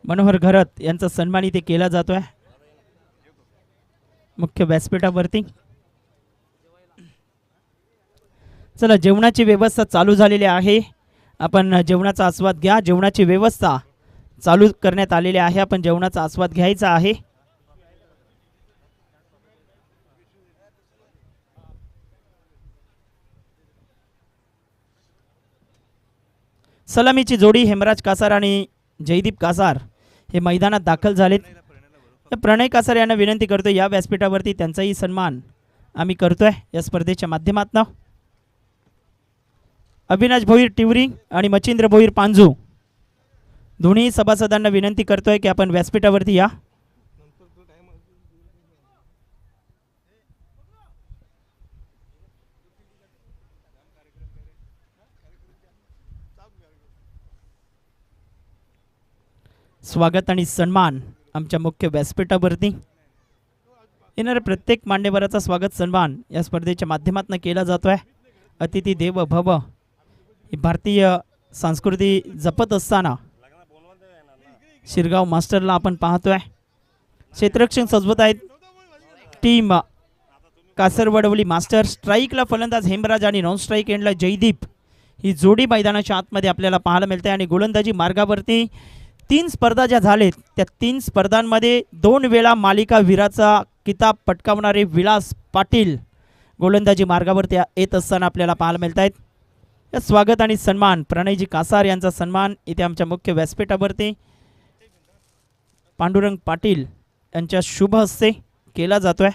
मनोहर घरत यांचा सन्मान इथे केला जातोय मुख्य व्यासपीठावरती. चला, जेवणाची व्यवस्था चालू झालेली आहे. आपण जेवणाचा आस्वाद घ्या. जेवणाची व्यवस्था चालू करण्यात आलेली आहे. आपण जेवणाचा आस्वाद घ्यायचा आहे. सलामीची जोडी हेमराज कासार आणि जयदीप कासार हे मैदानात दाखल झालेत. प्रणय कासार यांना विनंती करतोय या व्यासपीठावरती त्यांचाही सन्मान आम्ही करतोय या स्पर्धेच्या माध्यमातून. अविनाश भोईर टिवरी आणि मच्छिंद्र भोईर पांजू दोन्ही सभासदांना विनंती करतोय की आपण व्यासपीठावरती या. स्वागत आणि सन्मान आमच्या मुख्य व्यासपीठावरती येणाऱ्या प्रत्येक मान्यवराचा स्वागत सन्मान या स्पर्धेच्या माध्यमातून केला जातोय. अतिथी देव भव ही भारतीय संस्कृती जपत असताना शिरगाव मास्टरला आपण पाहतोय. क्षेत्ररक्षण सजवत आहेत टीम कासरवडवली मास्टर. स्ट्राईकला फलंदाज हेमराज आणि नॉन स्ट्राईक एंडला जयदीप ही जोडी मैदानाच्या आतमध्ये आपल्याला पाहायला मिळते. आणि गोलंदाजी मार्गावरती 3 स्पर्धा ज्या झालेत त्या 3 स्पर्धांमध्ये 2 वेळा मालिका वीराचा किताब पटकावणारे विलास पाटील गोलंदाजी मार्गावरती येत असताना आपल्याला पाहायला मिळत आहेत. स्वागत आणि सन्मान प्रणयजी कासार यांचा सन्मान इथे आमच्या मुख्य व्यासपीठावरती पांडुरंग पाटील यांच्या शुभ हस्ते केला जातोय.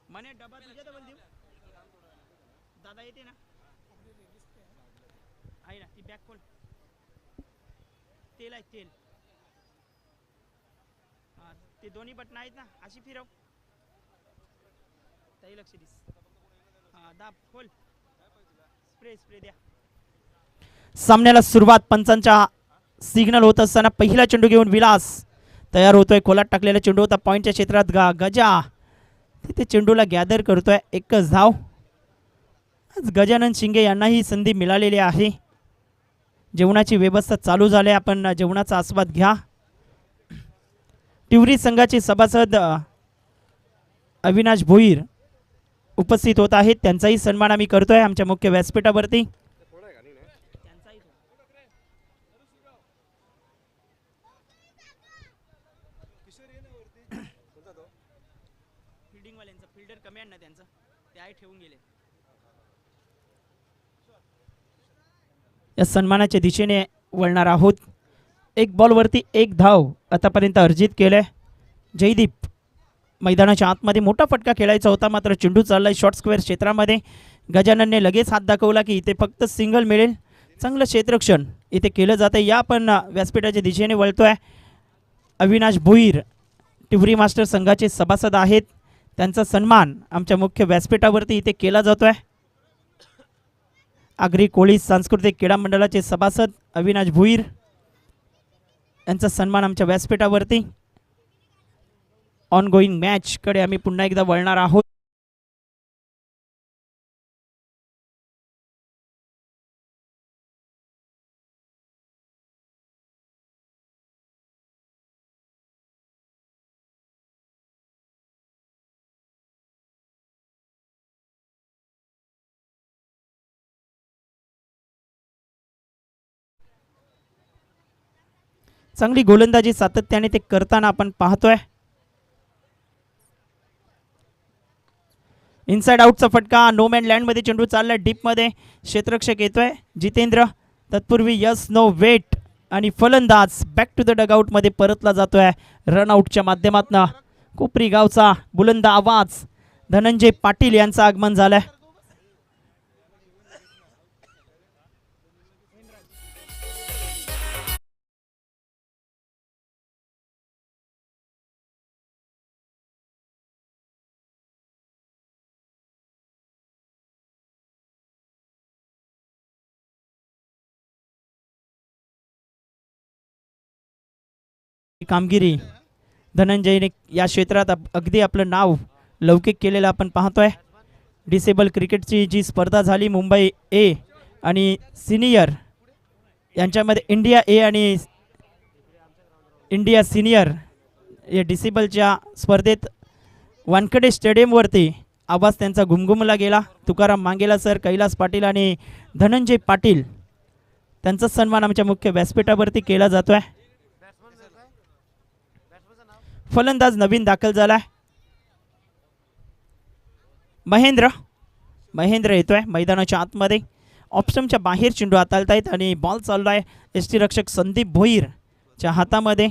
मने डबा तुझ्या डबल देऊ दादा येते ना आहे ना ती बॅग खोल. तेल आहे तेल. हां ते दोन्ही बटन आहेत ना अशी फिरव ताई लक्ष दिस. हां दाब खोल स्प्रे स्प्रे द्या. सामन्याला सुरुवात पंचांच्या सिग्नल होत असताना पहिला चेंडू घेऊन विलास तयार होतोय. खोलात टाकलेला चेंडू होता पॉईंटच्या क्षेत्रात. गजा तिथे चेंडूला गॅदर करतोय. एकच धाव. आज गजानन शिंगे यांनाही संधी मिळालेली आहे. जेवणाची व्यवस्था चालू झाली. आपण जेवणाचा आस्वाद घ्या. टिवरी संघाचे सभासद अविनाश भोईर उपस्थित होत आहेत. त्यांचाही सन्मान आम्ही करतोय आमच्या मुख्य व्यासपीठावरती. फिल्डर कमी आहे ना त्यांचं ते आहे ठेवून गेले. या सन्मानाच्या दिशेने वळणार आहोत. 1 बॉलवरती 1 धाव आतापर्यंत अर्जित केलंय. जयदीप मैदानाच्या आतमध्ये मोठा फटका खेळायचा होता मात्र चेंडू चाललाय शॉर्ट स्क्वेअर क्षेत्रामध्ये. गजाननने लगेच हात दाखवला की इथे फक्त सिंगल मिळेल. चांगलं क्षेत्ररक्षण इथे केलं जातं. या पण व्यासपीठाच्या दिशेने वळतोय. अविनाश भोईर टिवरी मास्टर संघाचे सभासद आहेत. त्यांचा सन्मान आमच्या मुख्य व्यासपीठावरती इथे केला जातोय. आगरी कोळी सांस्कृतिक क्रीडा मंडळाचे सभासद अविनाश भोईर यांचा सन्मान आमच्या व्यासपीठावरती. ऑन गोईंग मॅच कडे आम्ही पुन्हा एकदा वळणार आहोत. चांगली गोलंदाजी सातत्याने ते करताना आपण पाहतोय. इनसाइड आउटचा फटका. नो मॅन लँड मध्ये चेंडू चाललाय डीप मध्ये. क्षेत्ररक्षक येतोय जितेंद्र. तत्पूर्वी यस नो वेट आणि फलंदाज बॅक टू द डगआउट मध्ये परतला जातोय रन आउटच्या माध्यमातून. कोपरी गावचा बुलंद आवाज धनंजय पाटील यांचं आगमन झालंय. कामगिरी धनंजयने या क्षेत्रात अगदी आपलं नाव लौकिक केलेलं आपण पाहतोय. डिसेबल क्रिकेटची जी स्पर्धा झाली मुंबई ए आणि सिनियर यांच्यामध्ये इंडिया ए आणि इंडिया सिनियर या डिसेबलच्या स्पर्धेत वानखेडे स्टेडियमवरती आवाज त्यांचा घुमघुमला गेला. तुकाराम मांगेला सर, कैलास पाटील आणि धनंजय पाटील त्यांचा सन्मान आमच्या मुख्य व्यासपीठावरती केला जातोय. फलंदाज नवीन दाखल झालाय महेंद्र येतोय मैदानाच्या आतमध्ये. ऑप्शनच्या बाहेर चेंडू हाताळतायत आणि बॉल चाललाय यष्टीरक्षक संदीप भोईरच्या हातामध्ये.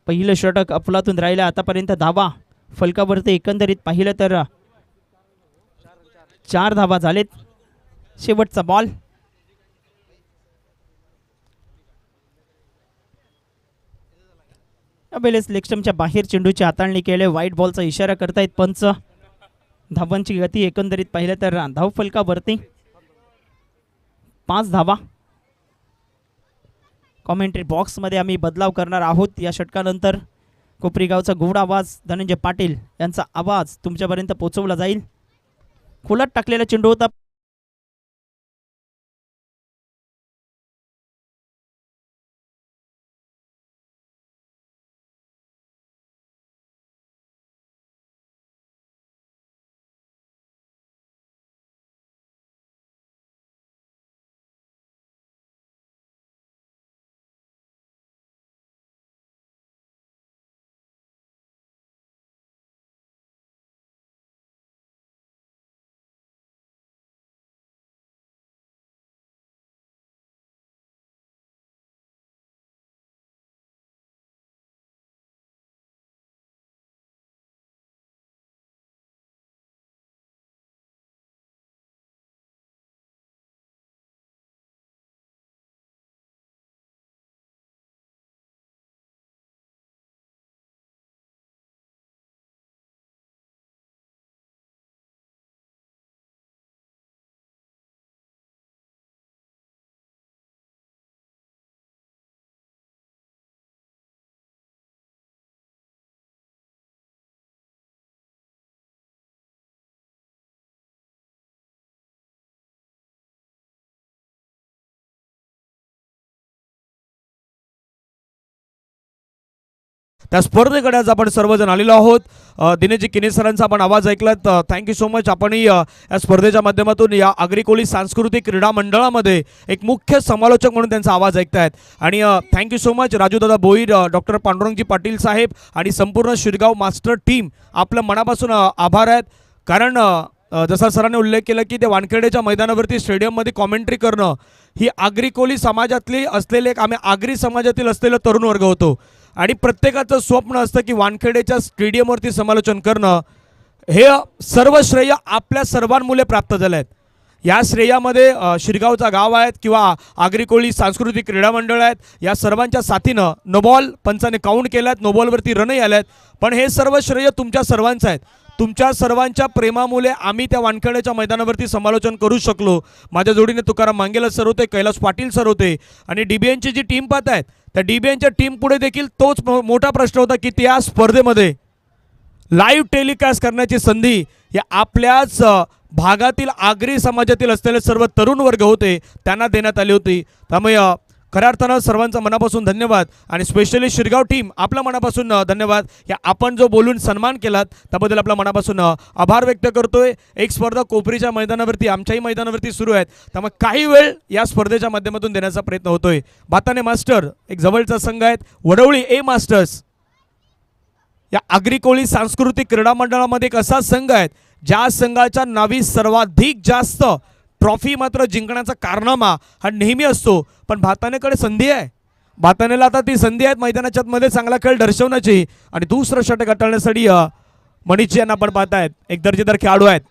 पहिलं षटक अफलातून राहिलं आतापर्यंत. धावा फलकावरती एकंदरीत पाहिलं तर 4 धावा झालेत. शेवटचा बॉल यावेळेस लेक्स्टमच्या बाहेर चेंडूची हाताळणी केले. व्हाईट बॉलचा इशारा करतायत पंच. धावांची गती एकंदरीत पाहिलं तर धाव फलकावरती 5 धावा. कॉमेंट्री बॉक्समध्ये आम्ही बदलाव करणार आहोत या षटकानंतर. कोपरी गावचा गोड आवाज धनंजय पाटील यांचा आवाज तुमच्यापर्यंत पोहोचवला जाईल. खोलात टाकलेला चेंडू होता. त्या स्पर्धेकडे आज आपण सर्वजण आलेलो आहोत. दिनेशजी किने सरांचा आपण आवाज ऐकलात. Thank you so much. आपणही या स्पर्धेच्या माध्यमातून या आगरी सांस्कृतिक क्रीडा मंडळामध्ये एक मुख्य समालोचक म्हणून त्यांचा आवाज ऐकतायत. आणि thank you so much Rajudada Bhoir, doctor Pandurangji Patil साहेब आणि संपूर्ण शिरगाव मास्टर टीम आपलं मनापासून आभार आहेत. कारण जसा सरांनी उल्लेख केला की ते वानखेडेच्या मैदानावरती स्टेडियममध्ये कॉमेंट्री करणं ही आगरी समाजातली असलेले आम्ही आगरी समाजातील असलेलं तरुण वर्ग होतो. आणि प्रत्येकाचं स्वप्न असतं की वानखेडेच्या स्टेडियमवरती समालोचन करणं. हे सर्व श्रेय आपल्या सर्वांमुळे प्राप्त झालं आहेत. या श्रेयामध्ये शिरगावचा गाव आहेत किंवा आगरी सांस्कृतिक क्रीडा मंडळ आहेत. या सर्वांच्या साथीनं नोबॉल पंचाने काउंट केला आहेत. नोबॉलवरती रनही आले आहेत. पण हे सर्व श्रेय तुमच्या सर्वांचं आहेत. तुमच्या सर्वांच्या प्रेमामुळे आम्ही त्या वानखेडेच्या मैदानावरती समालोचन करू शकलो. माझ्या जोडीने तुकाराम मांगेला सर होते, कैलास पाटील सर होते आणि DBNची जी टीम पाहत आहेत त्या DBNच्या टीम पुढे देखील तोच मोठा प्रश्न होता की त्या स्पर्धेमध्ये लाईव्ह टेलिकास्ट करण्याची संधी या आपल्याच भागातील आगरी समाजातील असलेले सर्व तरुण वर्ग होते त्यांना देण्यात आली होती. त्यामुळे खऱ्या अर्थानं सर्वांचा मनापासून धन्यवाद. आणि स्पेशली शिरगाव टीम आपल्या मनापासून धन्यवाद. या आपण जो बोलून सन्मान केलात त्याबद्दल आपल्या मनापासून आभार व्यक्त करतोय. एक स्पर्धा कोपरीच्या मैदानावरती आमच्याही मैदानावरती सुरू आहेत. त्यामुळे काही वेळ या स्पर्धेच्या माध्यमातून देण्याचा प्रयत्न होतोय. बाताने मास्टर एक जवळचा संघ आहेत. वडवळी ए मास्टर्स या आगरी सांस्कृतिक क्रीडा मंडळामध्ये एक असा संघ आहे ज्या संघाच्या नावी सर्वाधिक जास्त ट्रॉफी मात्र जिंकण्याचा कारनामा हा नेहमी असतो. पण भातानेकडे संधी आहे. भातानेला आता ती संधी आहे मैदानाच्या मध्ये चांगला खेळ दर्शवण्याची. आणि दुसरं षटक हाताळण्यासाठी मनीष यांना आपण पाहतायत एक दर्जेदार खेळाडू आहेत.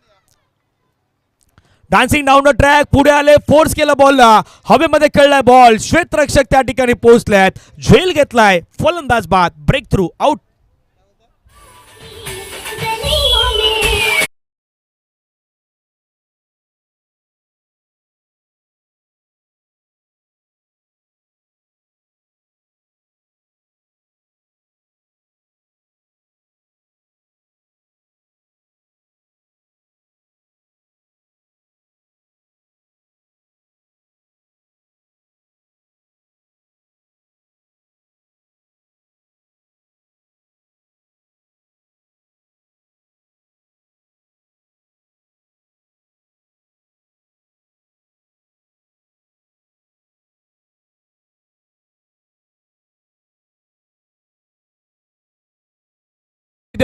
डान्सिंग डाऊन द ट्रॅक पुढे आले, फोर्स केला बॉलला, हवेमध्ये खेळलाय बॉल, श्वेतरक्षक त्या ठिकाणी पोहोचलेत, झेल घेतलाय, फलंदाज बाद, ब्रेक थ्रू, आउट.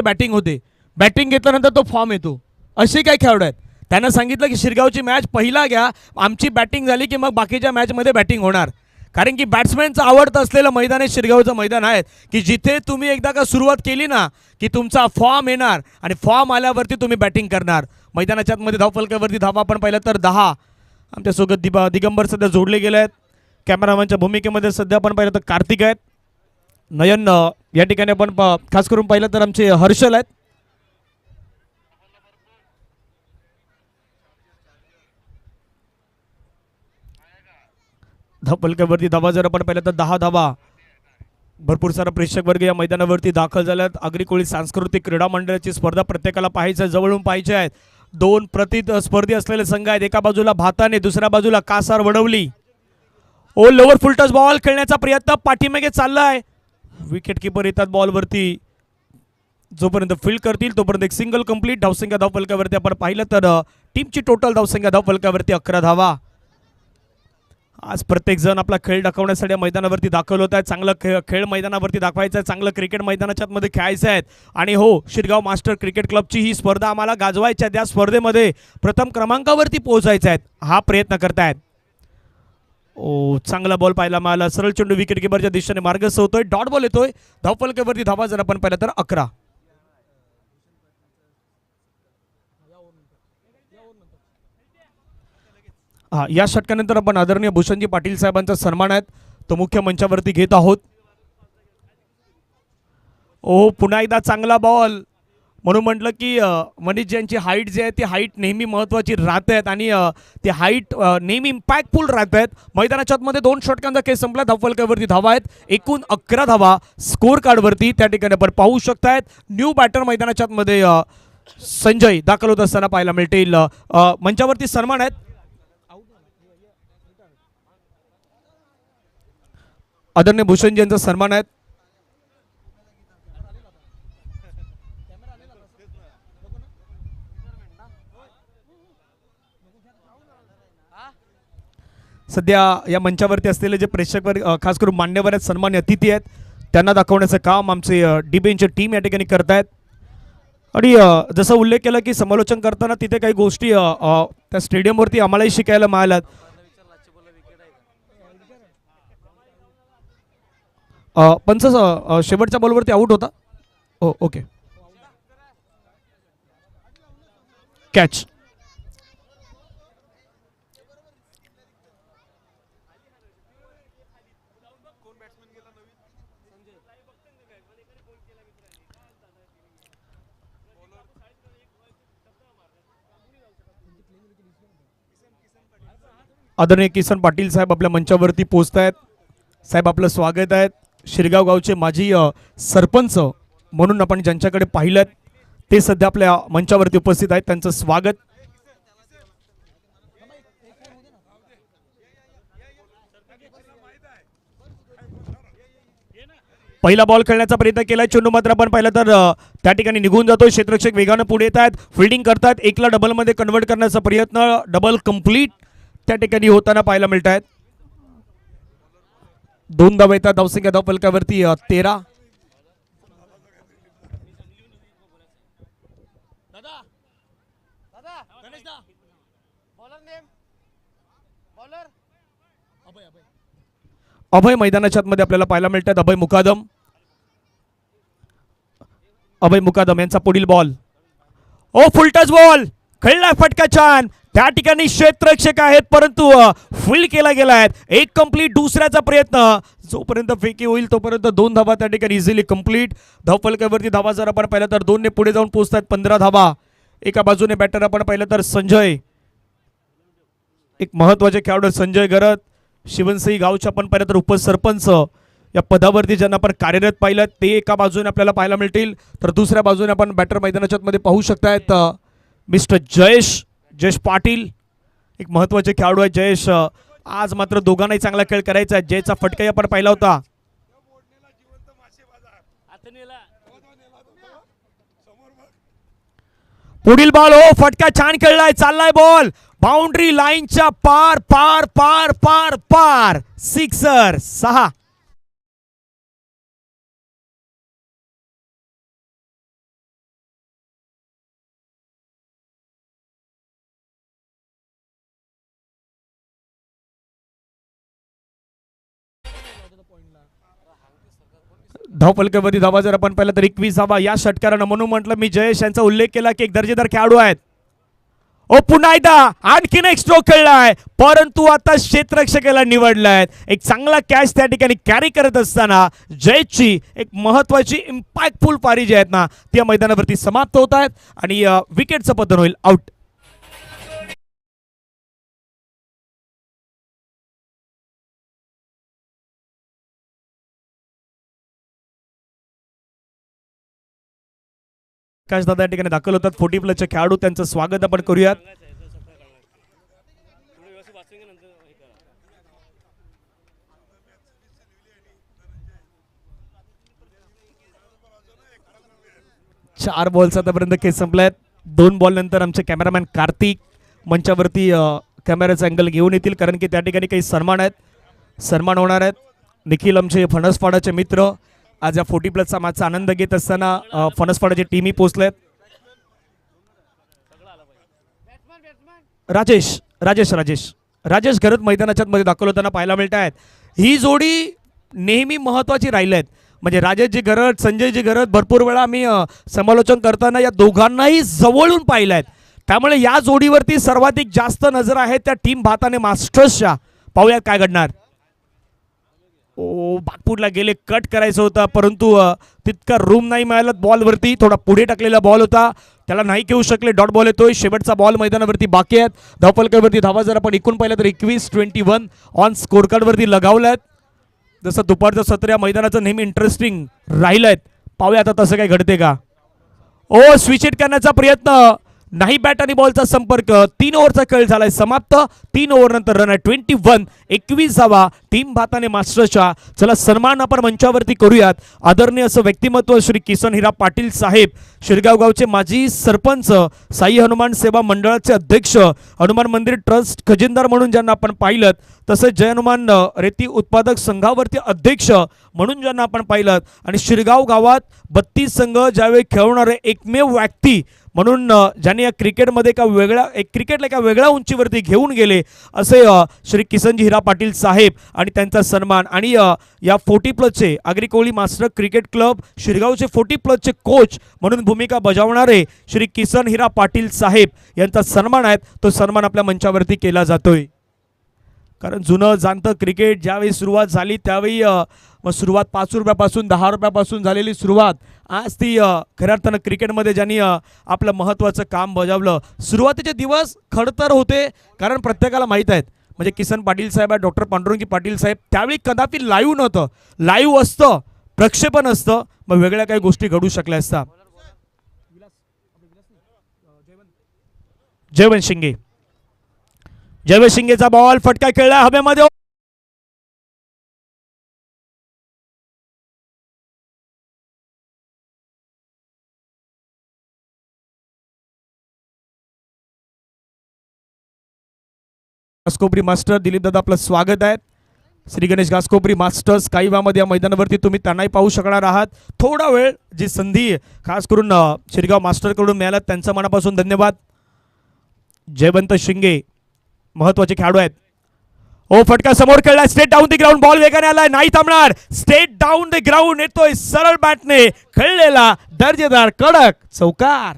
इथे बॅटिंग होते, बॅटिंग घेतल्यानंतर तो फॉर्म येतो, असे काही खेळाडू आहेत. त्यांना सांगितलं की शिरगावची मॅच पहिला घ्या, आमची बॅटिंग झाली की मग बाकीच्या मॅचमध्ये बॅटिंग होणार. कारण की बॅट्समॅनचं आवडतं असलेलं मैदान हे शिरगावचं मैदान आहे की जिथे तुम्ही एकदा का सुरुवात केली ना की तुमचा फॉर्म येणार आणि फॉर्म आल्यावरती तुम्ही बॅटिंग करणार. मैदानाच्या आतमध्ये धावफलकावरती धावा आपण पाहिलं तर 10. आमच्यासोबत दिगंबर सध्या जोडले गेले आहेत. कॅमेरामॅनच्या भूमिकेमध्ये सध्या आपण पाहिलं तर कार्तिक आहेत. नयन या ठिकाणी आपण खास करून पाहिलं तर आमचे हर्षल आहेत. धावफलकावरती धावा जर आपण पाहिलं तर 10 धावा. भरपूर सारा प्रेक्षक वर्ग या मैदानावरती दाखल झाल्यात. आगरी कोळी सांस्कृतिक क्रीडा मंडळाची स्पर्धा प्रत्येकाला पाहायचं आहे, जवळून पाहायचे आहेत. 2 प्रतिस्पर्धी असलेले संघ आहेत. एका बाजूला भाताने, दुसऱ्या बाजूला कासार वडवली. ओ लोअर फुलटस बॉल खेळण्याचा प्रयत्न पाठीमागे चाललाय. विकेट किपर येतात बॉलवरती. जोपर्यंत फील्ड करतील तोपर्यंत एक सिंगल कंप्लीट. धावसंख्या धावफलकावरती आपण पाहिलं तर टीमची टोटल धावसंख्या धावफलकावरती 11 धावा. आज प्रत्येक जण आपला खेळ दाखवण्यासाठी मैदानावरती दाखल होत आहे. चांगलं खेळ मैदानावरती दाखवायचं आहे, चांगलं क्रिकेट मैदानाच्या मध्ये खेळायचं आहे. आणि हो, शिरगाव मास्टर क्रिकेट क्लबची ही स्पर्धा आम्हाला गाजवायची आहे. त्या स्पर्धेमध्ये प्रथम क्रमांकावरती पोहोचायचं आहे, हा प्रयत्न करतायत. ओ चांगला बॉल पाहायला मिळाला. सरळ चेंडू विकेट किपरच्या दिशेने मार्गस्थ होतोय. डॉट बॉल येतोय. धावफलकावरती धावा जर आपण पाहिलं तर 11. हा, या षटकानंतर आपण आदरणीय भूषणजी पाटील साहेबांचा सन्मान आहे तो मुख्य मंचावरती घेत आहोत. ओ पुन्हा एकदा चांगला बॉल. म्हणून म्हटलं की मनीष यांची हाईट जी आहे ती हाईट नेहमी महत्त्वाची राहत आहेत आणि ती हाईट नेहमी इम्पॅक्टफुल राहत आहेत. मैदानाच्या आतमध्ये 2 षटकांचा खेळ संपला. धावफलकावरती धावा आहेत, एकूण 11 धावा स्कोर कार्डवरती त्या ठिकाणी आपण पाहू शकतायत. न्यू बॅटर मैदानाच्या आतमध्ये संजय दाखल होत असताना पाहायला मिळतील. मंचावरती सन्मान आहेत. आदरणीय भूषणजी यांचा सन्मान आहे. सध्या या मंचावरती असलेले जे प्रेक्षक खास करून मान्यवर आहेत, सन्मान्य अतिथी आहेत, त्यांना दाखवण्याचं काम आमचे डिबेंची टीम या ठिकाणी करतायत. आणि जसं उल्लेख केला की समालोचन करताना तिथे काही गोष्टी त्या स्टेडियमवरती आम्हालाही शिकायला मिळाल्यात. पंच शेवटच्या बॉलवरती आउट होता. हो ओके, कॅच. आदरणीय किसन पाटील साहेब आपल्या मंचावरती पोहोचत आहेत. साहेब आपलं स्वागत आहे. शिरगाव गावचे माजी सरपंच म्हणून आपण ज्यांच्याकडे पाहिलं ते सध्या आपल्या मंचावरती उपस्थित आहेत, त्यांचं स्वागत. पहिला बॉल खेळण्याचा प्रयत्न केलाय. चेंडू मात्र आपण पाहिलं तर त्या ठिकाणी निघून जातो. क्षेत्ररक्षक वेगाने पुढे येत आहेत, फिल्डिंग करतात. एकला डबल मध्ये कन्वर्ट करण्याचा प्रयत्न, डबल कंप्लीट त्या ठिकाणी होताना पाहायला मिळत आहेत. 2 धावा येतात. धावसंख्या धावफलकावरती 13. अभय मैदानाच्या आतमध्ये आपल्याला पाहायला मिळतात. अभय मुकादम यांचा पुढील बॉल. ओ फुलटच बॉल खेळला, फटका छान. त्या ठिकाणी क्षेत्ररक्षक आहेत परंतु फील्ड केला गेला आहे. एक कंप्लीट. दुसऱ्याचा प्रयत्न जोपर्यंत फेकी होईल तोपर्यंत 2 धावा त्या ठिकाणी इझिली कंप्लीट. धावफलकावरती धावा जर आपण पाहिलं तर 2 ने पुढे जाऊन पोहोचतात. 15 धावा. एका बाजूने बॅटर आपण पाहिलं तर संजय, एक महत्त्वाचे खेळाडू संजय गरत, शिवनसिंह गावचे आपण पाहिलं तर उपसरपंच या पदावरती ज्यांना आपण कार्यरत पाहिलं ते एका बाजूने आपल्याला पाहायला मिळतील. तर दुसऱ्या बाजूने आपण बॅटर मैदानाच्या मध्ये पाहू शकतायत मिस्टर जयेश पाटील, एक महत्त्वाचे खेळाडू आहे जयेश. आज मात्र दोघांनाही चांगला खेळ करायचा आहे. जयचा फटकाही आपण पाहिला होता. पुढील बॉल. हो फटका छान खेळलाय, चाललाय बॉल बाउंड्री लाईनच्या पार पार पार पार पार. सिक्सर. 6. धावफलकावरती धावा जर आपण पाहिलं तर 21 धावा या षटकारानं. म्हणून म्हटलं मी जयेश यांचा उल्लेख केला की एक दर्जेदार खेळाडू आहेत. ओ पुन्हा एकदा आणखीन एक स्ट्रोक खेळलाय, परंतु आता क्षेत्ररक्षकाला निवडलाय. एक चांगला कॅच त्या ठिकाणी कॅरी करत असताना जयची एक महत्वाची इम्पॅक्टफुल पारी जी आहेत ना ती या मैदानावरती समाप्त होत आहेत आणि विकेटचं पतन होईल, आउट. प्रकाश दादा या ठिकाणी दाखल होतात. 40+ खेळाडू, त्यांचं स्वागत आपण करूयात. चार बॉल्स आतापर्यंत खेळ संपलायत. 2 बॉल नंतर आमचे कॅमेरामॅन कार्तिक मंचावरती कॅमेराचा अँगल घेऊन येतील, कारण की त्या ठिकाणी काही सन्मान होणार आहेत. निखिल आमचे फणसपाडाचे मित्र आज या 40+ मॅचचा आनंद घेत असताना फणसपाडाची टीमही पोहोचलेत. राजेश घरत मैदानाच्या मध्ये दाखल होताना पाहायला मिळत आहेत. ही जोडी नेहमी महत्वाची राहिली आहेत. म्हणजे राजेशजी घरत, संजयजी घरत भरपूर वेळा आम्ही समालोचन करताना या दोघांनाही जवळून पाहिलं आहेत. त्यामुळे या जोडीवरती सर्वाधिक जास्त नजर आहे त्या टीम भाताने मास्टर्सच्या. पाहूयात काय घडणार. ओ बागपूरला गेले, कट करायचं होतं, परंतु तितका रूम नाही मिळाला बॉलवरती. थोडा पुढे टाकलेला बॉल होता, त्याला नाही घेऊ शकले. डॉट बॉल येतोय. शेवटचा बॉल मैदानावरती बाकी आहेत. धावफलकावरती धावा जर आपण एकूण पाहिलं तर 21-21 ऑन स्कोर कार्डवरती लगावल्यात. जसं दुपारचं सत्र या मैदानाचं नेहमी इंटरेस्टिंग राहिलं आहे. पाहूया आता तसं काय घडते का. ओ स्विच हिट करण्याचा प्रयत्न नाही, बॅट आणि बॉलचा संपर्क. 3 ओव्हरचा खेळ झालाय समाप्त. 3 ओव्हर नंतर रन आहे 21 धावा टीम भाताने मास्टर्सच्या. चला सन्मान आपण मंचावरती करूयात. आदरणीय असं व्यक्तिमत्व श्री किसन हिरा पाटील साहेब, शिरगाव गावचे माजी सरपंच, साई हनुमान सेवा मंडळाचे अध्यक्ष, हनुमान मंदिर ट्रस्ट खजिनदार म्हणून ज्यांना आपण पाहिलं, तसेच जय हनुमान रेती उत्पादक संघावरती अध्यक्ष म्हणून ज्यांना आपण पाहिलं, आणि शिरगाव गावात 32 संघ ज्यावेळी खेळवणारे एकमेव व्यक्ती म्हणून ज्यांनी या क्रिकेटमध्ये क्रिकेटला एका वेगळ्या उंचीवरती घेऊन गेले असे श्री किसनजी हिरा पाटील साहेब आणि त्यांचा सन्मान. आणि या 40+ आगरी मास्टर क्रिकेट क्लब शिरगावचे 40+ कोच म्हणून भूमिका बजावणारे श्री किसन हिरा पाटील साहेब यांचा सन्मान आहे. तो सन्मान आपल्या मंचावरती केला जातोय. कारण जुनं जाणतं क्रिकेट ज्यावेळी सुरुवात झाली त्यावेळी सुरुवात 5 रुपयापासून 10 रुपयापासून झालेली सुरुवात आज ती खऱ्या अर्थानं क्रिकेटमध्ये ज्यांनी आपलं महत्त्वाचं काम बजावलं. सुरुवातीचे दिवस खडतर होते, कारण प्रत्येकाला माहीत आहेत म्हणजे किसन पाटील साहेब आहे, डॉक्टर पांडुरंगी पाटील साहेब, त्यावेळी कदापि लाईव्ह नव्हतं. लाईव्ह असतं, प्रक्षेपण असतं, मग वेगळ्या काही गोष्टी घडू शकल्या असतात. जयवंत शिंगेचा बॉल फटका खेळला हवेमध्ये. घासकोपरी मास्टर दिलीप दादा आपलं स्वागत आहे. श्री गणेश घासकोपरी मास्टर्स काही वेळामध्ये या मैदानावरती तुम्ही त्यांनाही पाहू शकणार आहात. थोडा वेळ जी संधी खास करून शिरगाव मास्टरकडून मिळाला त्यांचा मनापासून धन्यवाद. जयवंत शिंगे महत्वाचे खेळाडू आहेत. ओ फटका समोर खेळलाय, straight down the ground, ball वेगाने आलाय, नाही थांबणार, स्ट्रेट डाऊन द ग्राउंड येतोय सरळ बॅटने खेळलेला दर्जेदार कडक चौकार.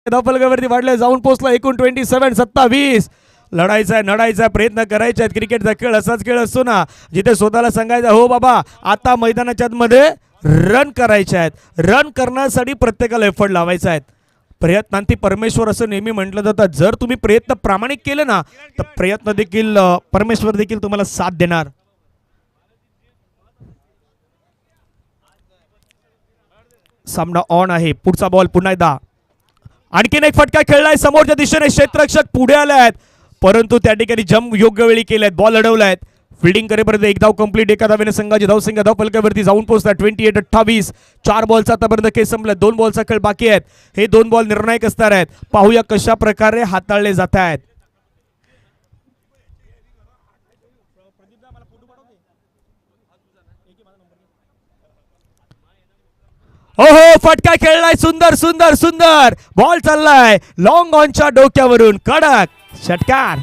धावफलकावरती वाढले, जाऊन पोहोचला 27 लढायचा प्रयत्न करायचा. क्रिकेटचा खेळ असाच खेळ असतो ना, जिथे स्वतःला सांगायचं हो बाबा आता मैदानाच्या मध्ये रन करायचे आहेत. रन करण्यासाठी प्रत्येकाला एफर्ट लावायचा आहे. प्रयत्नांती परमेश्वर असं नेहमी म्हटलं जातं. जर तुम्ही प्रयत्न प्रामाणिक केले ना तर प्रयत्न देखील परमेश्वर देखील तुम्हाला साथ देणार. सामना ऑन आहे. पुढचा बॉल पुन्हा एकदा आणखीन एक फटका खेळलाय समोरच्या दिशेने. क्षेत्ररक्षक पुढे आले आहेत, परंतु त्या ठिकाणी जंप योग्य वेळी केलेत, बॉल अडवलाय. फिल्डिंग करेपर्यंत एक धाव कंप्लीट. एका धावेने संघाची धावसंख्या धावफलकावरती जाऊन पोहोचला 28-28. 4 बॉलचा आतापर्यंत खेळ संपला. 2 बॉलचा खेळ बाकी आहेत. हे 2 बॉल निर्णायक असणार आहेत. पाहूया कशा प्रकारे हाताळले जात आहेत. हो हो, फटका खेळलाय, सुंदर सुंदर सुंदर बॉल चाललाय लॉंग ऑनच्या डोक्यावरून, कडक षटकार.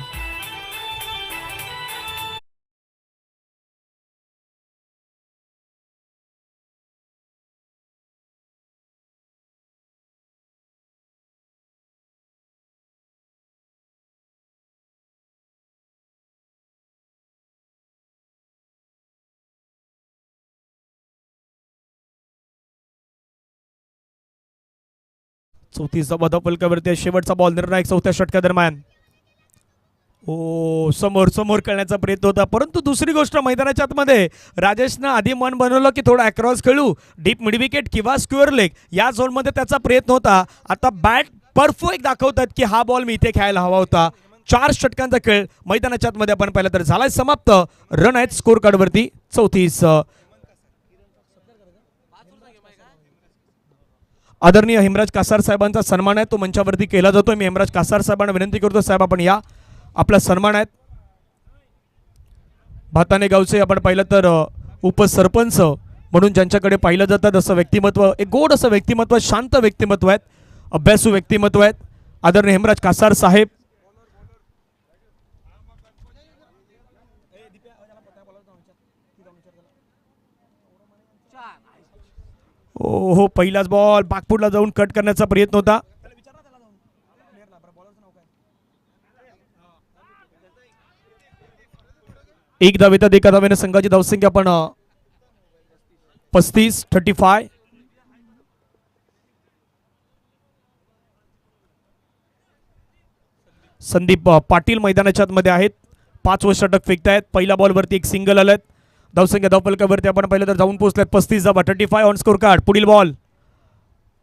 चौथीचा पलकावरती शेवटचा बॉल निर्णायक चौथ्या षटका दरम्यान. ओ, समोर समोर करण्याचा प्रयत्न होता, परंतु दुसरी गोष्ट मैदानाच्या आतमध्ये राजेशनं आधी मन बनवलं की थोडा अक्रॉस खेळू, डीप मिड विकेट किंवा स्क्वेअर लेग या झोनमध्ये त्याचा प्रयत्न होता. आता बॅट परफेक्ट दाखवतात की हा बॉल मी इथे खेळायला हवा होता. 4 षटकांचा खेळ मैदानाच्या आतमध्ये आपण पाहिलं तर झालाय समाप्त. रन आहेत स्कोर कार्डवरती 34. आदरणीय हेमराज कासार साहेबांचा सन्मान आहे, तो मंचावरती केला जातोय. मी हेमराज कासार साहेबांना विनंती करतो, साहेब आपण या, आपला सन्मान आहेत. भाताने गावचे आपण पाहिलं तर उपसरपंच म्हणून ज्यांच्याकडे पाहिलं जातात असं व्यक्तिमत्व, एक गोड असं व्यक्तिमत्व, शांत व्यक्तिमत्व आहेत, अभ्यासू व्यक्तिमत्व आहेत आदरणीय हेमराज कासार साहेब. हो, पहिलाच बॉल बागपूरला जाऊन कट करण्याचा प्रयत्न होता. एक धावेत एका धावेने संघाची धावसंख्या आपण 35-35. संदीप पाटील मैदानाच्या आतमध्ये आहेत, 5 षटक फेकतायत. पहिल्या बॉलवरती एक सिंगल आलेत. धावसंख्या धावफलकावरती आपण पाहिलं तर जाऊन पोहोचलेत 35 धावा, 35 ऑन स्कोर कार्ड. पुढील बॉल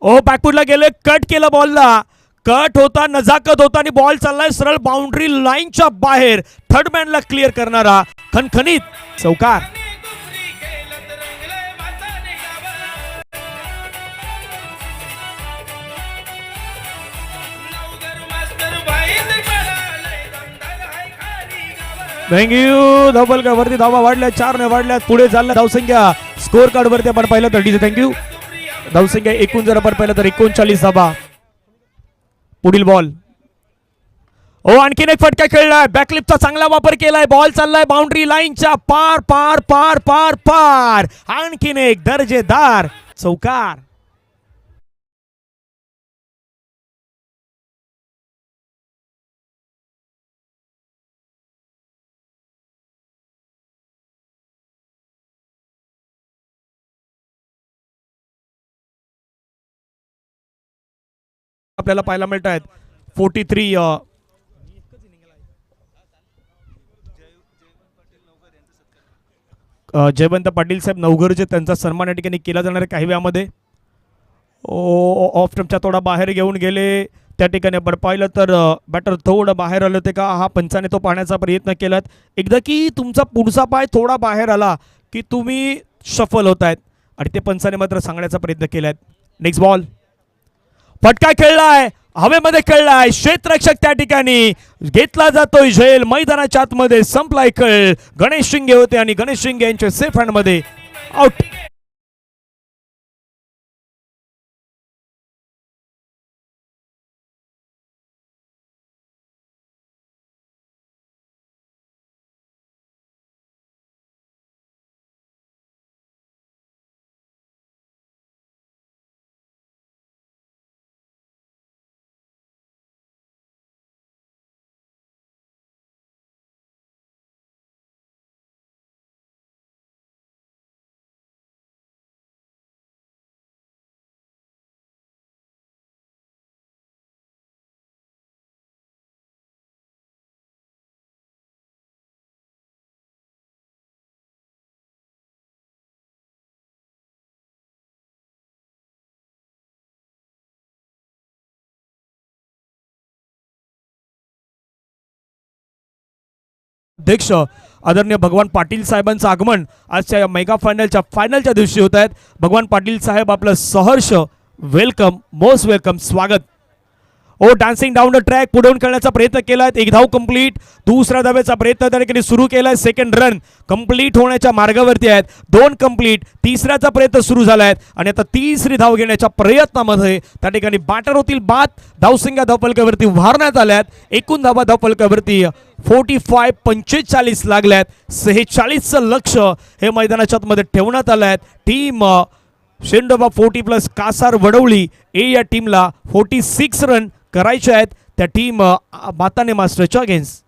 ओ बॅकफुटला गेले, कट केलं बॉलला, कट होता, नजाकत होता आणि बॉल चाललाय सरळ बाउंड्री लाईनच्या बाहेर. थर्ड मॅनला क्लिअर करणारा खणखणीत चौकार. थँक्यू. धावफलकावरती धावा वाढल्या, 4 ने वाढल्या, पुढे चालल्या धावसंख्या. स्कोर कार्ड वरती आपण पाहिलं तर डीजे थँक्यू. धावसंख्या एकूण जर आपण पाहिलं तर 39 धावा. पुढील बॉल ओ आणखीन एक फटका खेळलाय, बॅकलिपचा चांगला वापर केलाय, बॉल चाललाय बाउंड्री लाईनच्या पार पार पार पार पार. आणखीन एक दर्जेदार चौकार. आपल्याला पाहायला मिळत आहेत 43. जयवंत पाटील साहेब नवघरचे, त्यांचा सन्मान या ठिकाणी केला जाणार आहे काही वेळामध्ये. ऑफ स्टंपच्या थोडा बाहेर घेऊन गेले, त्या ठिकाणी आपण पाहिलं तर बॅटर थोडं बाहेर आलं होते का, हा पंचाने तो पाहण्याचा प्रयत्न केलात. एकदा की तुमचा पुढचा पाय थोडा बाहेर आला की तुम्ही सफल होत आहेत आणि ते पंचाने मात्र सांगण्याचा प्रयत्न केलाय. नेक्स्ट बॉल फटका खेळलाय, हवेमध्ये खेळलाय, क्षेत्ररक्षक त्या ठिकाणी घेतला जातोय झेल. मैदानाच्या आतमध्ये संपलाय खेळ. गणेश शिंगे होते आणि गणेश शिंगे यांच्या सेफ हँड मध्ये आउट. अध्यक्ष आदरणीय भगवान पाटील साहेबांचं आगमन आजच्या या मेगा फायनलच्या दिवशी होत आहेत. भगवान पाटील साहेब आपलं सहर्ष वेलकम, मोस्ट वेलकम, स्वागत. ओ डान्सिंग डाऊन द ट्रॅक पुढून खेळण्याचा प्रयत्न केलाय, एक धाव कंप्लीट. दुसऱ्या धावेचा प्रयत्न त्या ठिकाणी सुरू केलाय. सेकंड रन कंप्लीट होण्याच्या मार्गावरती आहेत. 2 कंप्लीट. तिसऱ्याचा प्रयत्न सुरू झालाय आणि आता तिसरी धाव घेण्याच्या प्रयत्नामध्ये त्या ठिकाणी बॅटर होतील बाद. धावसंख्या धावफलकावरती उभारण्यात आल्यात. एकूण धावा धावफलकावरती 45 लागल्यात. 46चं लक्ष हे मैदानाच्या आतमध्ये ठेवण्यात आलं आहे. टीम शेंडोबा 40+ कासार वडवली ए या टीमला 46 रन करायचे आहेत त्या टीम माताने मास्टरच्या अगेन्स्ट.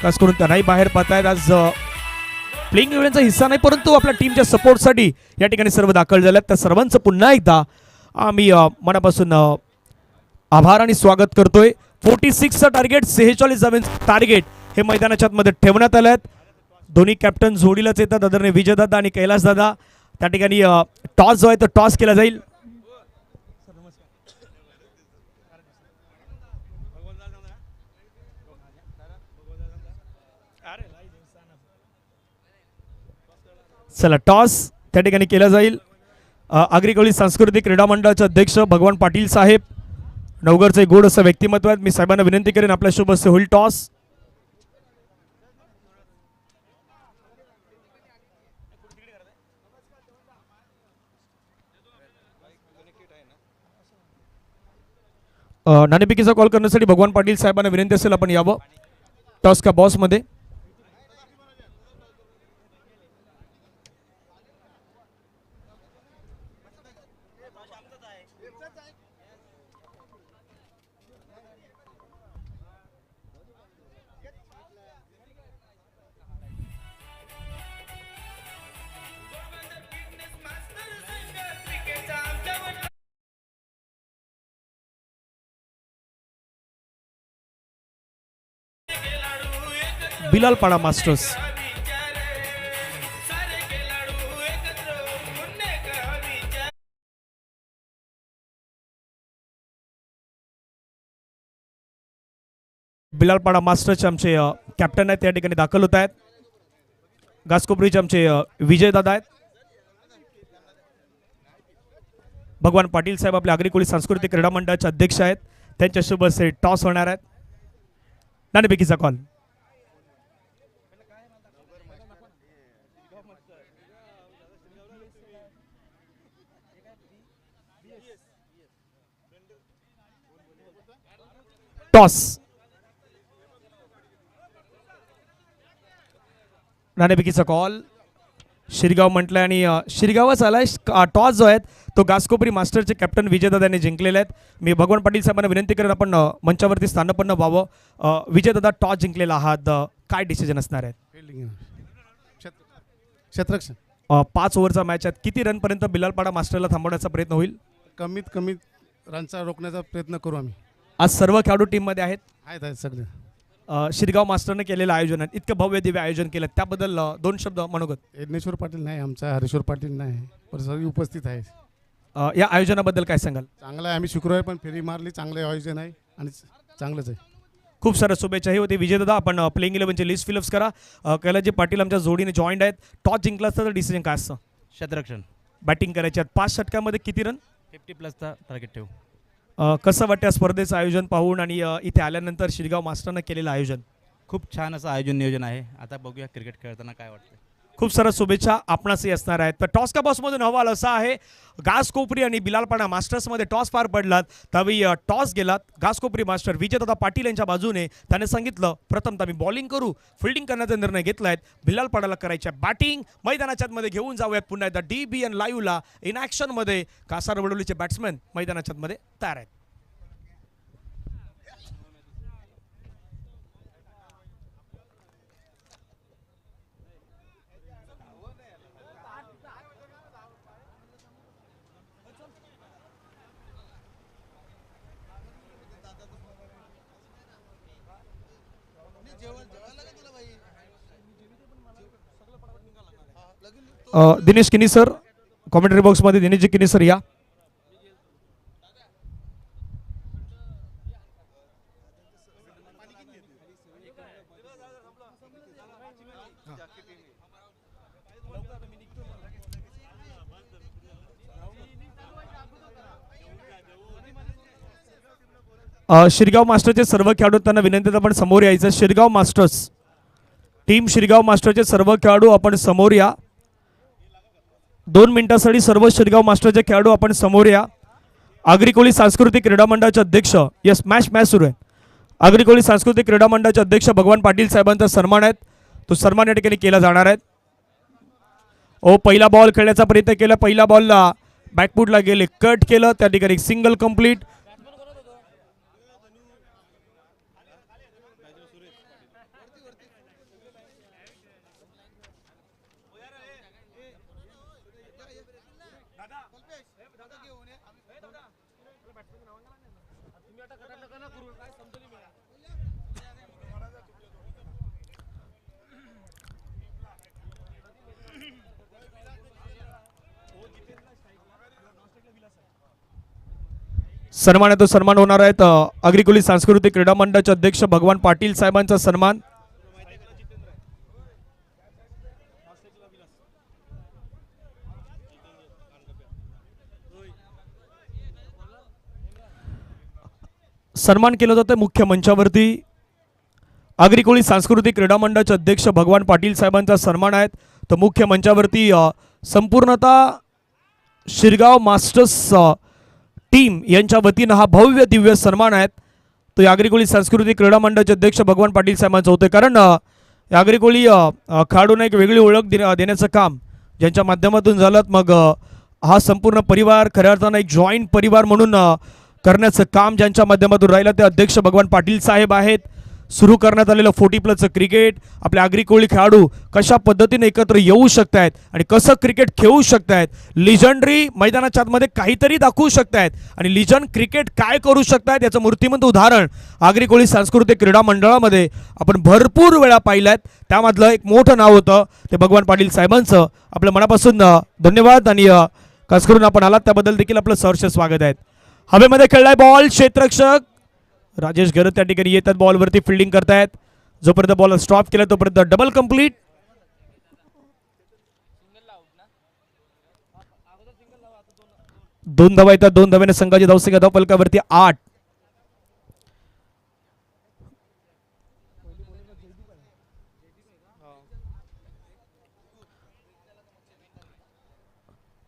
खास करून त्यांनाही बाहेर पाहतायत. आज प्लेइंग इव्हेंटचा हिस्सा नाही परंतु आपल्या टीमच्या सपोर्टसाठी या ठिकाणी सर्व दाखल झाल्यात. त्या सर्वांचं पुन्हा एकदा आम्ही मनापासून आभार आणि स्वागत करतोय. 46चं टार्गेट, 46 धावांचं टार्गेट हे मैदानाच्या आतमध्ये ठेवण्यात आलं आहे. दोन्ही कॅप्टन जोडीलाच येतात, आदरणीय विजयदादा आणि कैलासदादा. त्या ठिकाणी टॉस जो आहे तो टॉस केला जाईल. चला टॉस त्या ठिकाणी केला जाईल. आगरी सांस्कृतिक क्रीडा मंडळाचे अध्यक्ष भगवान पाटील साहेब, नवघरचे गोड असं व्यक्तिमत्व आहेत. मी साहेबांना विनंती करेन आपल्या शुभ हस्ते होईल टॉस. नाणेफेकीचा कॉल करण्यासाठी भगवान पाटील साहेबांना विनंती असेल आपण यावं टॉस का बॉस मध्ये. बिलालपाडा मास्टर्स बिलालपाडा मास्टर्सचे आमचे कॅप्टन आहेत त्या ठिकाणी दाखल होत आहेत. घासकोपरीचे आमचे विजयदादा आहेत. भगवान पाटील साहेब आपल्या आगरी कोळी सांस्कृतिक क्रीडा मंडळाचे अध्यक्ष आहेत. त्यांच्या शुभ हस्ते टॉस होणार आहेत. नाणेफेकीचा कॉल. टॉस. नाणेफेकीचा कॉल. शिरगाव म्हटलं आणि शिरगावच आलाय. टॉस जो आहे तो घासकोपरी मास्टरचे कॅप्टन विजयदादा यांनी जिंकलेले आहेत. मी भगवान पाटील साहेबांना विनंती करेन आपण मंचावरती स्थानपन्न व्हावं. विजयदादा टॉस जिंकलेला आहात, काय डिसिजन असणार आहे? क्षेत्ररक्षण. 5 ओव्हरचा मॅच आहे. किती रन पर्यंत बिलालपाडा मास्टरला थांबवण्याचा प्रयत्न होईल? कमीत कमी रनचा रोखण्याचा प्रयत्न करू आम्ही. आज सर्व खेळाडू टीममध्ये आहेत. आहेत सगळे. शिरगाव मास्टरने केलेलं आयोजन आहे, इतकं भव्य दिव्य आयोजन केलं, त्याबद्दल 2 शब्द मनोगत. यज्ञेश्वर पाटील नाही आमचा, हरीश्वर पाटील नाही, पण सगळी उपस्थित आहे. या आयोजनाबद्दल काय सांगाल? चांगलं आहे. आम्ही शुक्रवारी पण फेरी मारली. चांगलं आयोजन आहे आणि चांगलंच आहे. खूप साऱ्या शुभेच्छा. हे होते विजयदादा. आपण प्लेइंग 11ची लिस्ट फिलअप्स करा. कैलासजी पाटील आमच्या जोडीने जॉईंट आहेत. टॉस जिंकला असता तर डिसिजन काय असतं? क्षेत्ररक्षण. बॅटिंग करायची आहेत. 5 षटकामध्ये किती रन? 50+ टार्गेट ठेवू. कसं वाटतं स्पर्धेचं आयोजन पाहून आणि इथे आल्यानंतर शिरगाव मास्टरनं केलेलं आयोजन? खूप छान असं आयोजन नियोजन आहे. आता बघूया क्रिकेट खेळताना काय वाटतं. खूप साऱ्या शुभेच्छा आपणासही असणार आहेत. तर टॉस का बॉसमधून अहवाल असा आहे, घासकोपरी आणि बिलालपाडा मास्टर्समध्ये टॉस पार पडलात. त्यावेळी टॉस गेलात घासकोपरी मास्टर विजयदादा पाटील यांच्या बाजूने. त्याने सांगितलं प्रथमतः मी बॉलिंग करू, फिल्डिंग करण्याचा निर्णय घेतला आहे. बिलालपाडाला करायच्या बॅटिंग. मैदानाच्या आतमध्ये घेऊन जाऊयात पुन्हा एकदा DBN लाईव्हला इन ॲक्शनमध्ये. कासार वडोलीचे बॅट्समॅन मैदानाच्या आतमध्ये तयार आहेत. दिनेश किनी सर कॉमेंटरी बॉक्समध्ये दिनेशजी किनी सर या. शिरगाव मास्टरचे सर्व खेळाडू त्यांना विनंती आहे आपण समोर यायचं. शिरगाव मास्टर्स टीम शिरगाव मास्टरचे सर्व खेळाडू आपण समोर या. 2 मिनिटांसाठी सर्व शिरगाव मास्टरचे खेळाडू आपण समोर या. आगरी कोळी सांस्कृतिक क्रीडा मंडळाचे अध्यक्ष यस मॅच सुरू आहे. आगरी कोळी सांस्कृतिक क्रीडा मंडळाचे अध्यक्ष भगवान पाटील साहेबांचा सन्मान आहे. तो सन्मान या ठिकाणी केला जाणार आहे. पहिला बॉल खेळण्याचा प्रयत्न केला. पहिला बॉलला बॅकफूटला गेले, कट केलं, त्या ठिकाणी सिंगल कंप्लीट. सन्मान आहे तो सन्मान होणार आहेत. आगरी कोळी सांस्कृतिक क्रीडा मंडळाचे अध्यक्ष भगवान पाटील साहेबांचा सन्मान. सन्मान केलं जातं मुख्य मंचावरती. आगरी कोळी सांस्कृतिक क्रीडा मंडळाचे अध्यक्ष भगवान पाटील साहेबांचा सन्मान आहेत. तर मुख्य मंचावरती संपूर्णतः शिरगाव मास्टर्स टीम यांच्या वतीनं हा भव्य दिव्य सन्मान आहेत. तो आगरी कोळी सांस्कृतिक क्रीडा मंडळाचे अध्यक्ष भगवान पाटील साहेबांचं होतं. कारण आगरी कोळी खेळाडूंना एक वेगळी ओळख देण्याचं काम ज्यांच्या माध्यमातून झालं. मग हा संपूर्ण परिवार खऱ्या अर्थानं एक जॉईंट परिवार म्हणून करण्याचं काम ज्यांच्या माध्यमातून राहिलं ते अध्यक्ष भगवान पाटील साहेब आहेत. सुरू करण्यात आलेलं 40+ क्रिकेट आपल्या आगरी कोळी खेळाडू कशा पद्धतीने एकत्र येऊ शकतायत आणि कसं क्रिकेट खेळू शकतायत. लिजंडरी मैदानाच्या आतमध्ये काहीतरी दाखवू शकतायत आणि लिजंड क्रिकेट काय करू शकतायत याचं मूर्तिमंत उदाहरण आगरी कोळी सांस्कृतिक क्रीडा मंडळामध्ये आपण भरपूर वेळा पाहिल्यात. त्यामधलं एक मोठं नाव होतं ते भगवान पाटील साहेबांचं. आपल्या मनापासून धन्यवाद आणि खास करून आपण आलात त्याबद्दल देखील आपलं सहर्ष स्वागत आहे. हवेमध्ये खेळलाय बॉल. क्षेत्ररक्षक राजेश गरत त्या ठिकाणी येतात, बॉलवरती फिल्डिंग करतायत. जोपर्यंत बॉल स्टॉप केला तोपर्यंत डबल कंप्लीट. दोन धावा येतात. 2 धाव्याने संघाची धावसंख्या धावफलकावरती 8.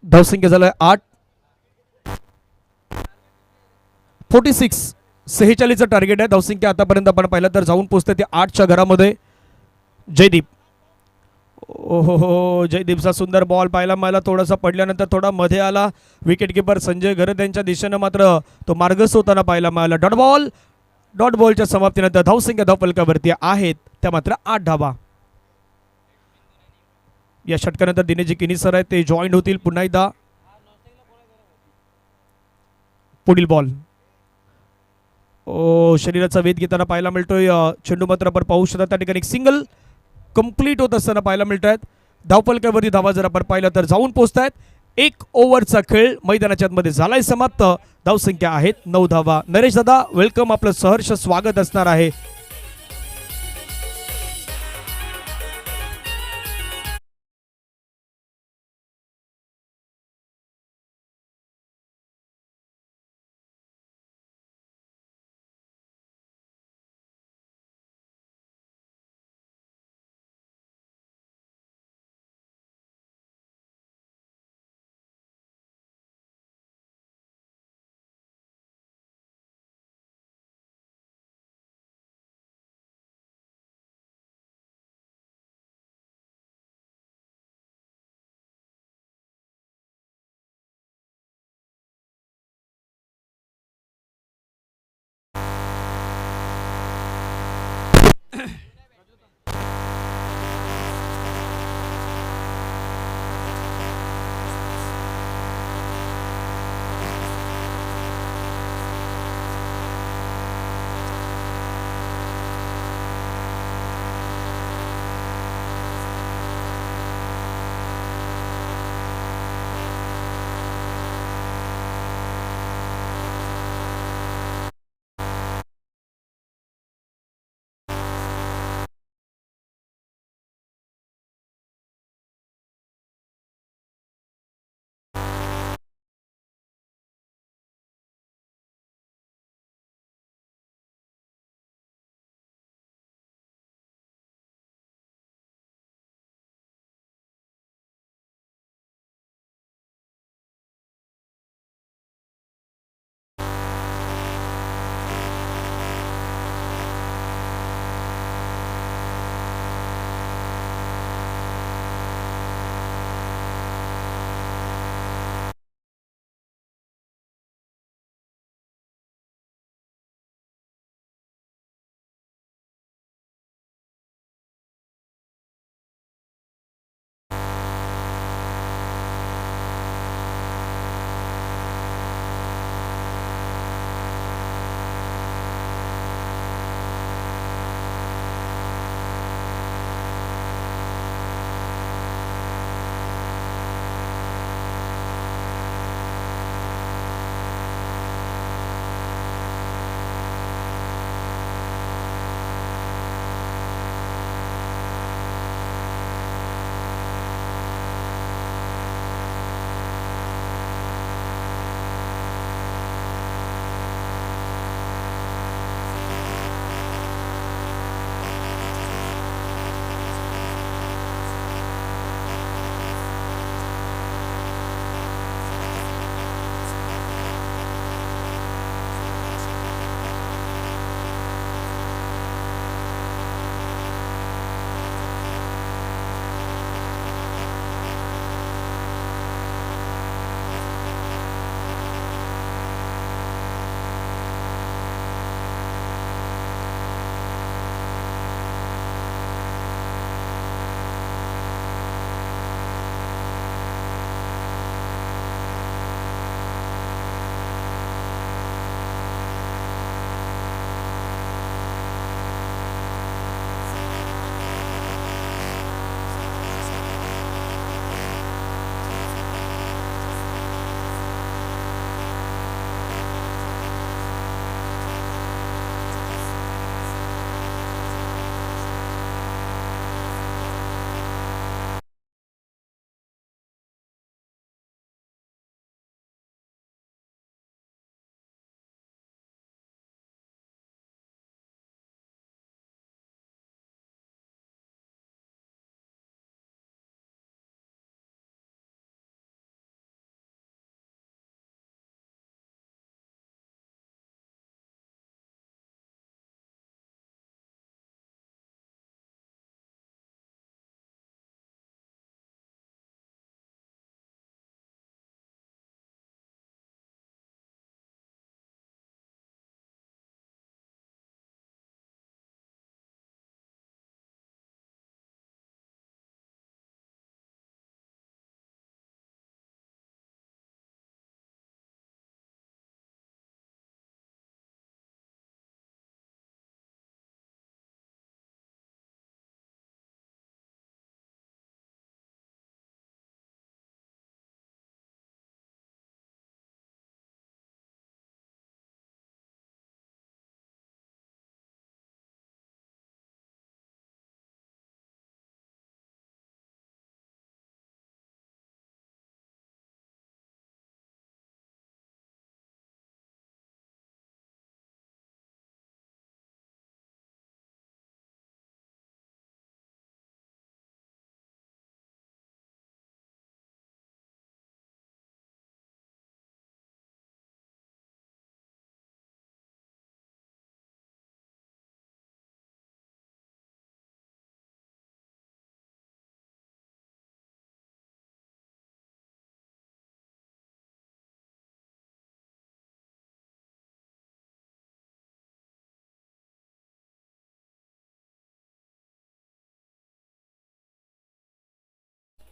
धावसंख्या झालाय 8. 46 46चं टार्गेट आहे. धावसंख्या आतापर्यंत आपण पाहिलं तर जाऊन पोहोचते ते 8च्या घरामध्ये. जयदीप ओहो जयदीपचा सुंदर बॉल पाहायला मिळाला. थोडासा पडल्यानंतर थोडा मध्ये आला. विकेट किपर संजय घरत यांच्या दिशेनं मात्र तो मार्गस्थ होताना पाहायला मिळाला. डॉट बॉलच्या समाप्तीनंतर धावसंख्या धावफलकावरती आहेत त्या मात्र 8 धावा. या षटकानंतर दिनेशजी किनी सर आहेत ते जॉईन होतील पुन्हा एकदा. पुढील बॉल शरीराचा वेध घेताना पाहायला मिळतोय. चेंडू मात्र आपण पाहू शकता त्या ठिकाणी सिंगल कंप्लीट होत असताना पाहायला मिळत आहेत. धावफलकावरती धावा जर आपण पाहिलं तर जाऊन पोहोचतायत. 1 ओव्हरचा खेळ मैदानाच्या आतमध्ये झालाय समाप्त. धावसंख्या आहेत 9 धावा. नरेश दादा वेलकम, आपलं सहर्ष स्वागत असणार आहे.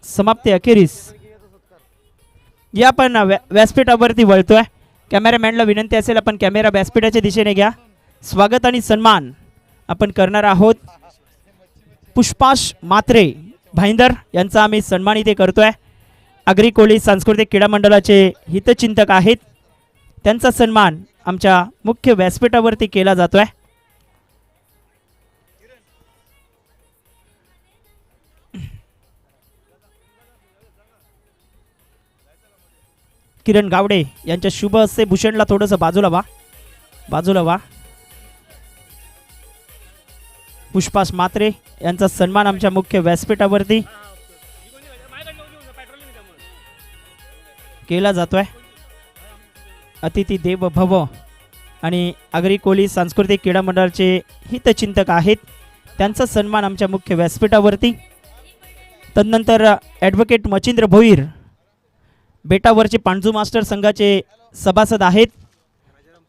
समाप्ती अखेरीस या आपण व्यासपीठावरती वळतोय. कॅमेरामॅनला विनंती असेल आपण कॅमेरा व्यासपीठाच्या दिशेने घ्या. स्वागत आणि सन्मान आपण करणार आहोत. पुष्पाश म्हात्रे भाईंदर यांचा आम्ही सन्मान इथे करतोय. आगरी कोळी सांस्कृतिक क्रीडा मंडळाचे हितचिंतक आहेत. त्यांचा सन्मान आमच्या मुख्य व्यासपीठावरती केला जातोय. किरण गावडे यांच्या शुभ हस्ते भूषणला थोडंसं बाजूला वा. पुष्पाश म्हात्रे यांचा सन्मान आमच्या मुख्य व्यासपीठावरती केला जातोय. अतिथी देव भव आणि आगरी कोळी सांस्कृतिक क्रीडा मंडळाचे हितचिंतक आहेत. त्यांचा सन्मान आमच्या मुख्य व्यासपीठावरती. तदनंतर ॲडव्होकेट मचिंद्र भोईर बेटावरचे पांडू मास्टर संघाचे सभासद आहेत.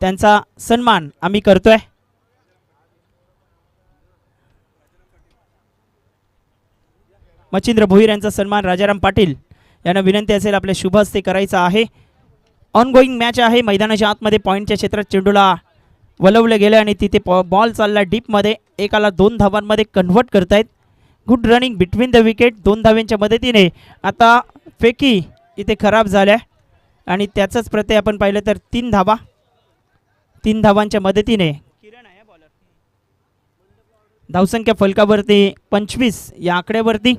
त्यांचा सन्मान आम्ही करतोय. मचिंद्र भोईर यांचा सन्मान राजाराम पाटील यांना विनंती असेल आपल्या शुभ हस्ते करायचा आहे. ऑनगोईंग मॅच आहे. मैदानाच्या आतमध्ये पॉईंटच्या क्षेत्रात चेंडूला वलवले गेले आणि तिथे बॉल चालला डीपमध्ये. एकाला 2 धावांमध्ये कन्व्हर्ट करतायत. Good running between the wicket. 2 धावांच्या मदतीने आता फेकी इथे खराब झाल्या आणि त्याचाच प्रत्यय आपण पाहिलं तर 3 धावांच्या मदतीने धावसंख्या फलकावरती 25 या आकड्यावरती.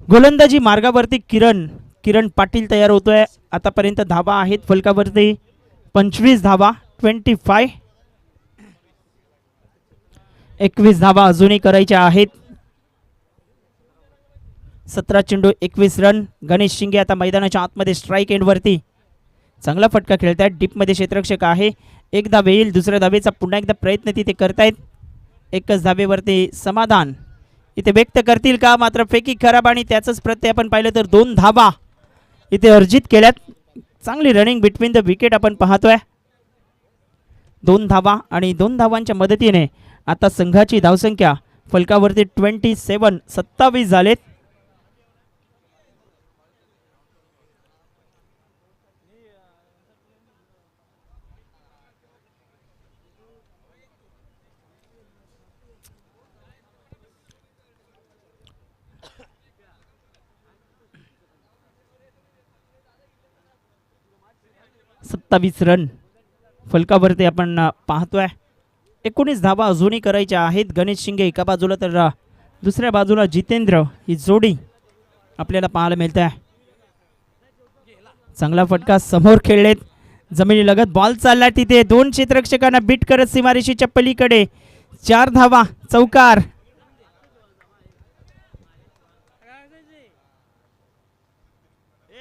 गोलंदाजी मार्गावरती किरण पाटील तयार होतोय. आतापर्यंत धावा आहेत फलकावरती 25 धावा. 25 21 धावा अजूनही करायच्या आहेत. 17 चेंडू 21 रन. गणेश शिंगे आता मैदानाच्या आतमध्ये स्ट्राईक एंडवरती चांगला फटका खेळतायत. डीपमध्ये क्षेत्ररक्षक आहे. एक धाव येईल. दुसऱ्या धावेचा पुन्हा एकदा प्रयत्न तिथे करतायत. एकच धावेवरती समाधान इथे व्यक्त करतील का. मात्र फेकी खराब आणि त्याचंच प्रत्यय आपण पाहिलं तर 2 धावा इथे अर्जित केल्यात. चांगली रनिंग बिटवीन द विकेट आपण पाहतोय. 2 धावा आणि 2 धावांच्या मदतीने आता संघाची धावसंख्या फलकावरती 27 झालेत. रन फलकावरती आपण पाहतोय. 19 धावा अजूनही करायच्या आहेत. गणेश शिंगे एका बाजूला तर दुसऱ्या बाजूला जितेंद्र ही जोडी आपल्याला पाहायला मिळते आहे. चांगला फटका समोर खेळलेत. जमिनी लगत बॉल चालला तिथे 2 क्षेत्ररक्षकांना बीट करत सीमारेषेच्या पलीकडे 4 धावा. चौकार.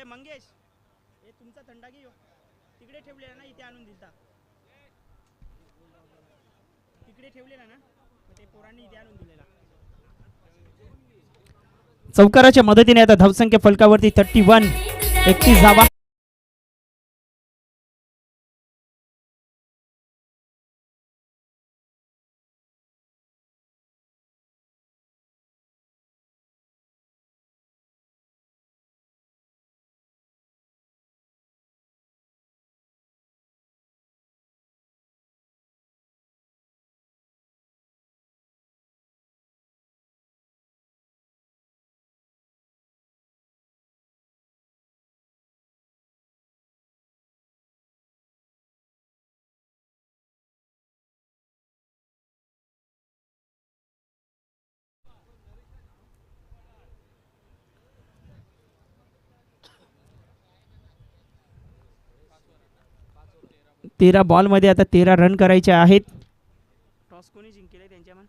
मंगेश हे तुमचा थंडा घे तिकडे ठेवलेला ना इथे आणून दिलता. तिकडे ठेवलेला ना ते पोरांनी इथे आणून दिलेला. चौकाराच्या मदतीने आता धावसंख्या फलकावरती 31 धावा. तेरा बॉल मध्ये आता 13 रन करायचे आहेत. टॉस कोणी जिंकले त्यांच्या मन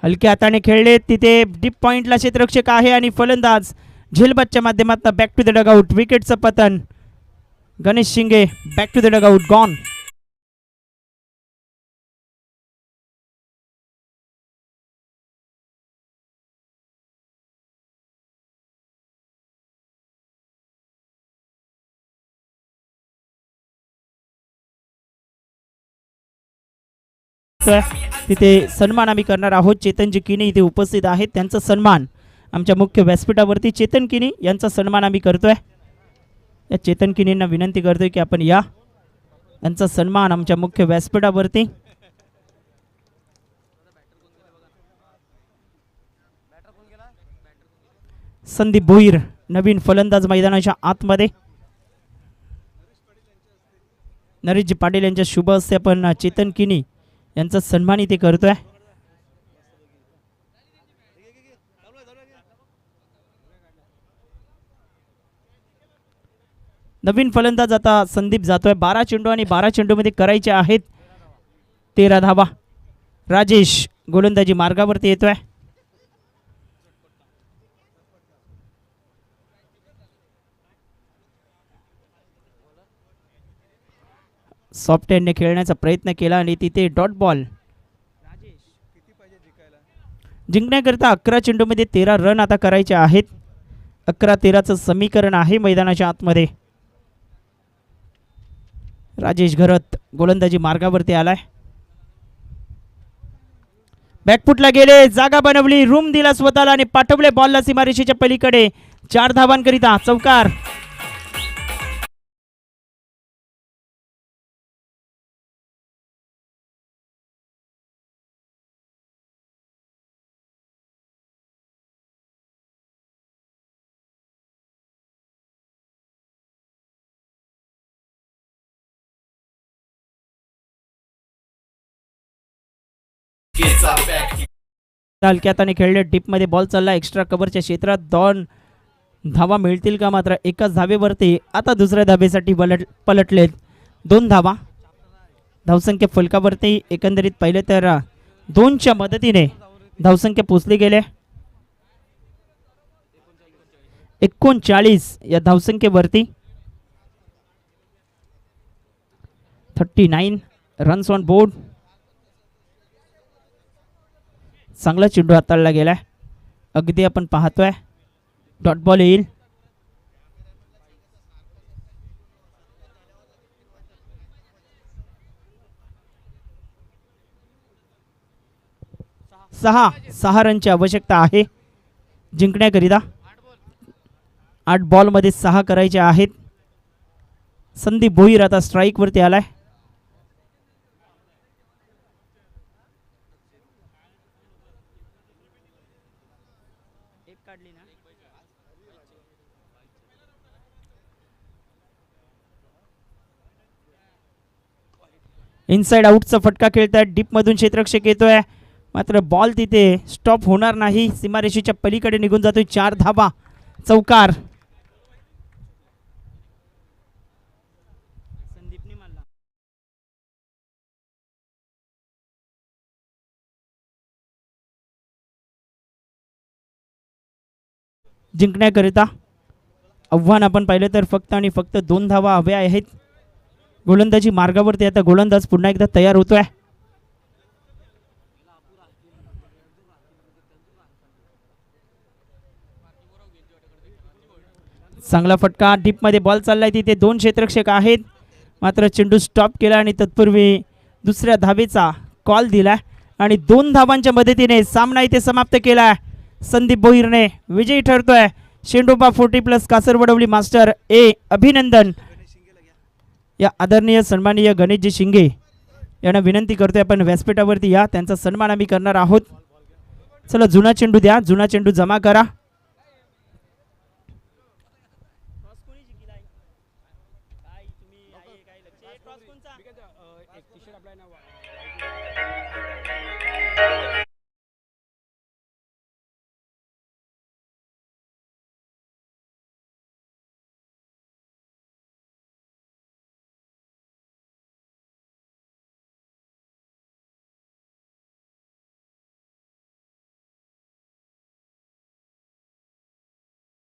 हलक्या हाताने खेळले तिथे डीप पॉइंटला क्षेत्ररक्षक आहे आणि फलंदाज झेलबतच्या माध्यमातून बॅक टू द डगआउट. विकेटचं पतन. Ganesh Shinge back to the dugout gone. तिथे सन्मान आम्ही करणार आहोत. चेतनजी किनी इथे उपस्थित आहेत, त्यांचा सन्मान आमच्या मुख्य व्यासपीठावरती चेतन किनी यांचा सन्मान आम्ही करतोय. या चेतन किनींना विनंती करतोय की आपण या, त्यांचा सन्मान आमच्या मुख्य व्यासपीठावरती. संदीप भोईर नवीन फलंदाज मैदानाच्या आतमध्ये. नरेशजी पाटील यांच्या शुभ हस्ते आपण चेतन किनी यांचा सन्मान इथे करतोय. नवीन फलंदाज आता संदीप जातोय. 12 चेंडू आणि 12 चेंडूमध्ये करायचे आहेत 13 धावा. राजेश गोलंदाजी मार्गावरती येतोय. सॉफ्ट हँडने खेळण्याचा प्रयत्न केला आणि तिथे डॉट बॉल. जिंकण्याकरिता 11 चेंडूमध्ये 13 रन आता करायचे आहेत. 11-13चं समीकरण आहे मैदानाच्या आतमध्ये. राजेश घरत गोलंदाजी मार्गावरती आलाय. बॅकफुटला गेले, जागा बनवली, रूम दिला स्वतःला आणि पाठवले बॉलला सीमारेषेच्या पलीकडे. 4 धावांकरिता चौकार. हलक्या हाताने खेळले, टिपमध्ये बॉल चालला एक्स्ट्रा कव्हरच्या क्षेत्रात. 2 धावा मिळतील का? मात्र एकाच धावेवरती आता दुसऱ्या धावेसाठी पलटलेत. 2 धावा. धावसंख्या फलकावरती एकंदरीत पाहिले तर 2च्या मदतीने धावसंख्या पोचली गेले. 39 या धावसंख्येवरती 39 रन्स ऑन बोर्ड. चांगला चेंडू हाताळला गेलाय. अगदी आपण पाहतोय डॉट बॉल येईल. सहा रनची आवश्यकता आहे जिंकण्याकरिता. 8 बॉलमध्ये 6 करायचे आहेत. संदीप भोईर आता स्ट्राईक वरती आलाय. इनसाइड आउटचा फटका खेळताय. डीप मधून क्षेत्ररक्षक येतोय, मात्र बॉल तिथे स्टॉप होणार नाही, सीमारेषेच्या पलीकडे निघून जातोय. 4 धावा चौकार. जिंकण्याकरिता आव्हान आपण पाहिलं तर फक्त आणि फक्त 2 धावा हव्या आहेत. गोलंदाजी मार्गावरती आता गोलंदाज पुन्हा एकदा तयार होतोय. चांगला फटका. डीप मध्ये बॉल चाललाय, तिथे 2 क्षेत्ररक्षक आहेत, मात्र चेंडू स्टॉप केला आणि तत्पूर्वी दुसऱ्या धावेचा कॉल दिला आणि 2 धावांच्या मदतीने सामना इथे समाप्त केला. संदीप भोईरने विजयी ठरतोय. शेंडोबा 40+ कासरवडवली मास्टर ए अभिनंदन. या आदरणीय सन्माननीय गणेशजी शिंगे यांना विनंती करतोय आपण व्यासपीठावरती या, त्यांचा सन्मान आम्ही करणार आहोत. चला जुना चेंडू द्या, जुना चेंडू जमा करा.